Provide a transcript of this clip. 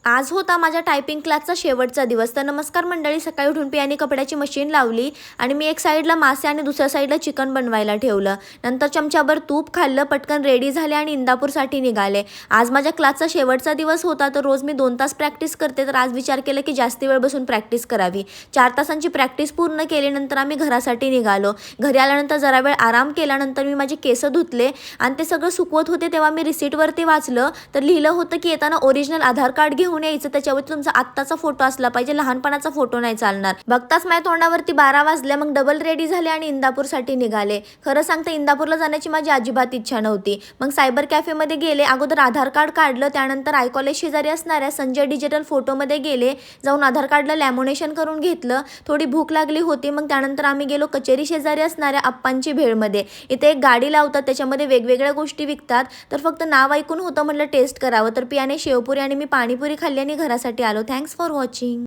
आज होता माझ्या टायपिंग क्लासचा शेवटचा दिवस. तर नमस्कार मंडळी, सकाळी उठून पियाने कपड्याची मशीन लावली आणि मी एक साईडला मासे आणि दुसऱ्या साईडला चिकन बनवायला ठेवलं. नंतर चमच्याभर तूप खाल्लं, पटकन रेडी झाले आणि इंदापूरसाठी निघाले. आज माझ्या क्लासचा शेवटचा दिवस होता. तर रोज मी 2 तास प्रॅक्टिस करते, तर आज विचार केला की जास्ती वेळ बसून प्रॅक्टिस करावी. 4 तासांची प्रॅक्टिस पूर्ण केल्यानंतर आम्ही घरासाठी निघालो. घरी आल्यानंतर जरा वेळ आराम केल्यानंतर मी माझे केस धुतले आणि ते सगळं सुकवत होते तेव्हा मी रिसीटवरती वाचलं. तर लिहिलं होतं की येताना ओरिजिनल आधार कार्ड घेऊन यायचं, त्याच्यावरती तुमचा आत्ताचा फोटो असला पाहिजे, लहानपणाचा फोटो नाही चालणार. बघताच माझ्या तोंडावरती 12 वाजले. मग डबल रेडी झाले आणि इंदापूरसाठी निघाले. खरं सांगते इंदापूरला जाण्याची माझी अजिबात इच्छा नव्हती. मग सायबर कॅफेमध्ये गेले, अगोदर आधार कार्ड काढलं, त्यानंतर आय कॉलेज शेजारी असणाऱ्या संजय डिजिटल फोटोमध्ये गेले, जाऊन आधार कार्डला लॅमिनेशन करून घेतलं. थोडी भूक लागली होती, मग त्यानंतर आम्ही गेलो कचेरी शेजारी असणाऱ्या अप्पांची भेळमध्ये. इथे एक गाडी लावतात, त्याच्यामध्ये वेगवेगळ्या गोष्टी विकतात. तर फक्त नाव ऐकून होतं, म्हटलं टेस्ट करावं. तर पियाने शेवपुरी आणि मी पाणीपुरी खाल्ली आणि घरासाठी आलो. Thanks for watching.